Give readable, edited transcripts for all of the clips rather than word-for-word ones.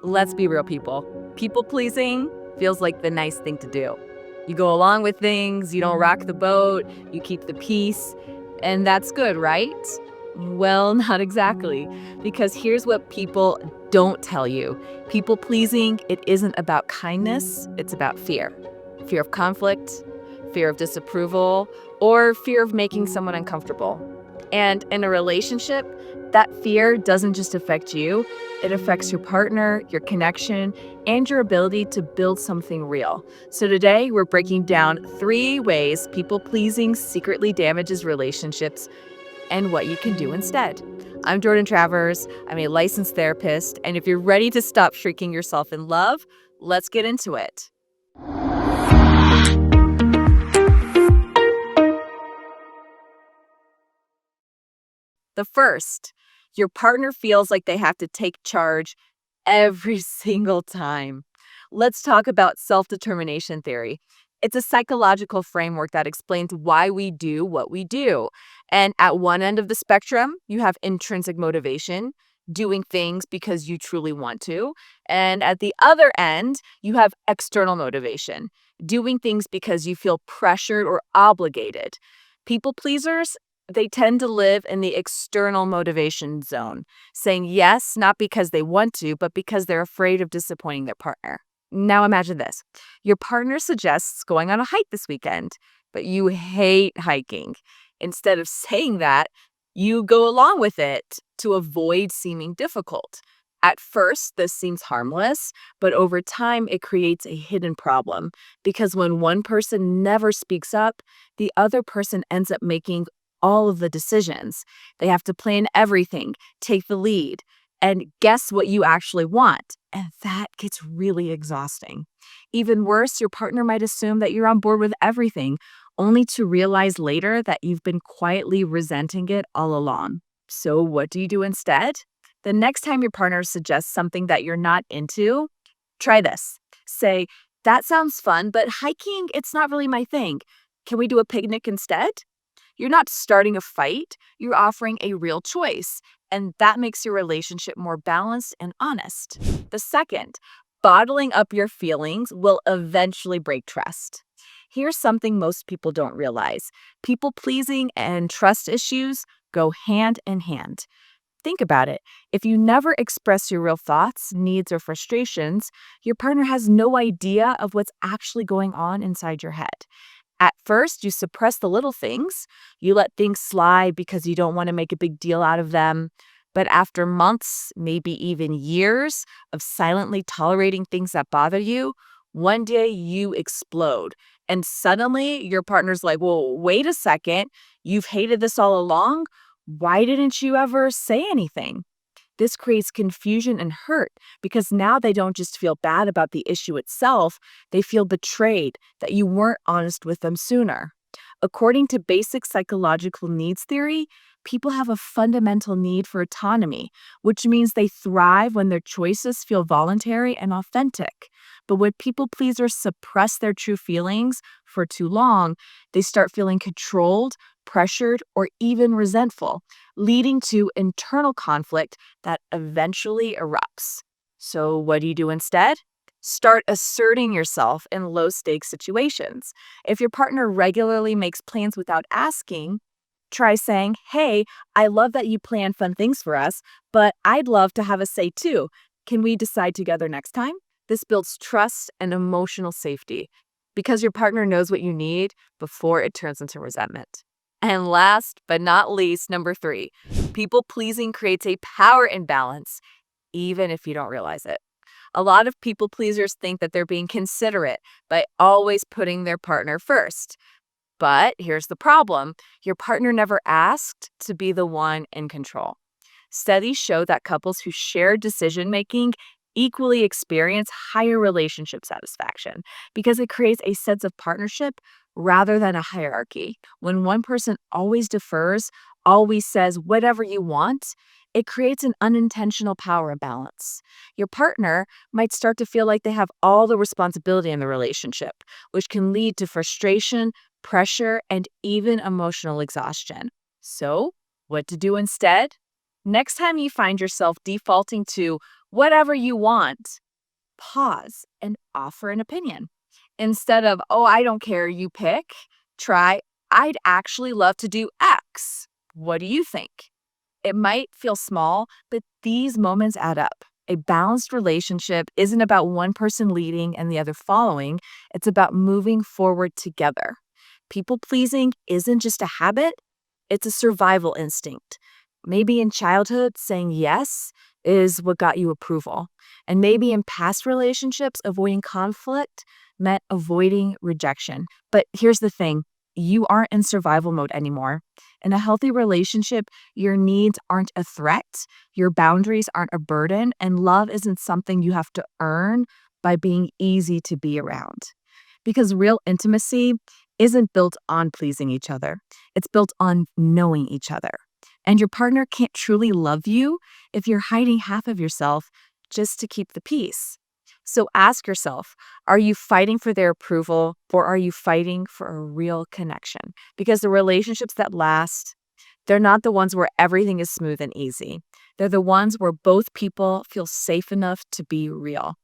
Let's be real, people. People pleasing feels like the nice thing to do. You go along with things, you don't rock the boat, you keep the peace, and that's good, right? Well, not exactly, because here's what people don't tell you. People pleasing, it isn't about kindness, it's about fear. Fear of conflict, fear of disapproval, or fear of making someone uncomfortable. And in a relationship, that fear doesn't just affect you, it affects your partner, your connection, and your ability to build something real. So today, we're breaking down 3 ways people pleasing secretly damages relationships and what you can do instead. I'm Jordan Travers. I'm a licensed therapist. And if you're ready to stop shrieking yourself in love, let's get into it. The first, your partner feels like they have to take charge every single time. Let's talk about self-determination theory. It's a psychological framework that explains why we do what we do. And at one end of the spectrum, you have intrinsic motivation, doing things because you truly want to. And at the other end, you have external motivation, doing things because you feel pressured or obligated. People pleasers, they tend to live in the external motivation zone, saying yes, not because they want to, but because they're afraid of disappointing their partner. Now imagine this. Your partner suggests going on a hike this weekend, but you hate hiking. Instead of saying that, you go along with it to avoid seeming difficult. At first, this seems harmless, but over time, it creates a hidden problem because when one person never speaks up, the other person ends up making all of the decisions. They have to plan everything, take the lead, and guess what you actually want. And that gets really exhausting. Even worse, your partner might assume that you're on board with everything, only to realize later that you've been quietly resenting it all along. So, what do you do instead? The next time your partner suggests something that you're not into, try this. Say, that sounds fun, but hiking, it's not really my thing. Can we do a picnic instead? You're not starting a fight, you're offering a real choice. And that makes your relationship more balanced and honest. The second, bottling up your feelings will eventually break trust. Here's something most people don't realize: people pleasing and trust issues go hand in hand. Think about it. If you never express your real thoughts, needs, or frustrations, your partner has no idea of what's actually going on inside your head. At first, you suppress the little things. You let things slide because you don't want to make a big deal out of them. But after months, maybe even years of silently tolerating things that bother you, one day you explode. And suddenly your partner's like, well, wait a second. You've hated this all along. Why didn't you ever say anything? This creates confusion and hurt because now they don't just feel bad about the issue itself, they feel betrayed that you weren't honest with them sooner. According to basic psychological needs theory, people have a fundamental need for autonomy, which means they thrive when their choices feel voluntary and authentic. But when people pleasers suppress their true feelings for too long, they start feeling controlled, pressured, or even resentful, leading to internal conflict that eventually erupts. So, what do you do instead? Start asserting yourself in low stakes situations. If your partner regularly makes plans without asking, try saying, hey, I love that you plan fun things for us, but I'd love to have a say too. Can we decide together next time? This builds trust and emotional safety because your partner knows what you need before it turns into resentment. And last but not least, number 3, people pleasing creates a power imbalance, even if you don't realize it. A lot of people pleasers think that they're being considerate by always putting their partner first. But here's the problem: your partner never asked to be the one in control. Studies show that couples who share decision making equally experience higher relationship satisfaction because it creates a sense of partnership rather than a hierarchy. When one person always defers, always says whatever you want, it creates an unintentional power imbalance. Your partner might start to feel like they have all the responsibility in the relationship, which can lead to frustration, pressure, and even emotional exhaustion. So, what to do instead? Next time you find yourself defaulting to Whatever you want, pause and offer an opinion. Instead of, oh, I don't care, you pick, try, I'd actually love to do X. What do you think? It might feel small, but these moments add up. A balanced relationship isn't about one person leading and the other following, it's about moving forward together. People pleasing isn't just a habit, it's a survival instinct. Maybe in childhood, saying yes is what got you approval. And maybe in past relationships, avoiding conflict meant avoiding rejection. But here's the thing, you aren't in survival mode anymore. In a healthy relationship, your needs aren't a threat, your boundaries aren't a burden, and love isn't something you have to earn by being easy to be around. Because real intimacy isn't built on pleasing each other, it's built on knowing each other. And your partner can't truly love you if you're hiding half of yourself just to keep the peace. So ask yourself, are you fighting for their approval or are you fighting for a real connection? Because the relationships that last, they're not the ones where everything is smooth and easy. They're the ones where both people feel safe enough to be real.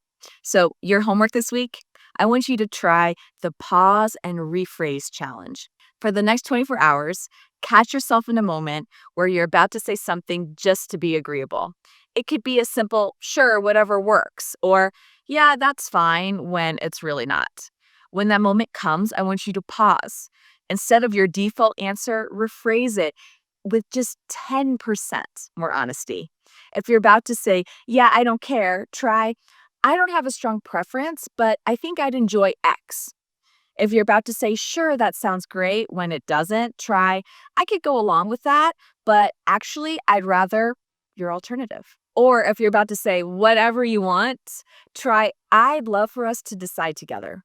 So, your homework this week, I want you to try the pause and rephrase challenge. For the next 24 hours, catch yourself in a moment where you're about to say something just to be agreeable. It could be a simple, sure, whatever works, or yeah, that's fine when it's really not. When that moment comes, I want you to pause. Instead of your default answer, rephrase it with just 10% more honesty. If you're about to say, yeah, I don't care, try, I don't have a strong preference, but I think I'd enjoy X. If you're about to say, sure, that sounds great, when it doesn't, try, I could go along with that, but actually, I'd rather your alternative. Or if you're about to say, whatever you want, try, I'd love for us to decide together.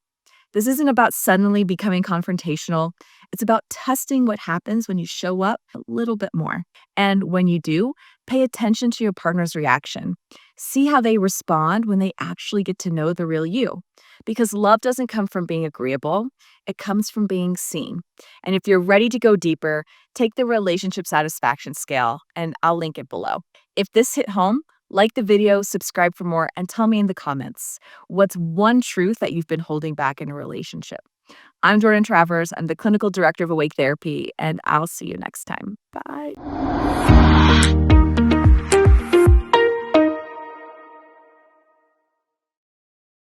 This isn't about suddenly becoming confrontational. It's about testing what happens when you show up a little bit more. And when you do, pay attention to your partner's reaction. See how they respond when they actually get to know the real you. Because love doesn't come from being agreeable, it comes from being seen. And if you're ready to go deeper, take the relationship satisfaction scale, and I'll link it below. If this hit home, like the video, subscribe for more, and tell me in the comments what's one truth that you've been holding back in a relationship. I'm Jordan Travers. I'm the clinical director of Awake Therapy, and I'll see you next time. Bye.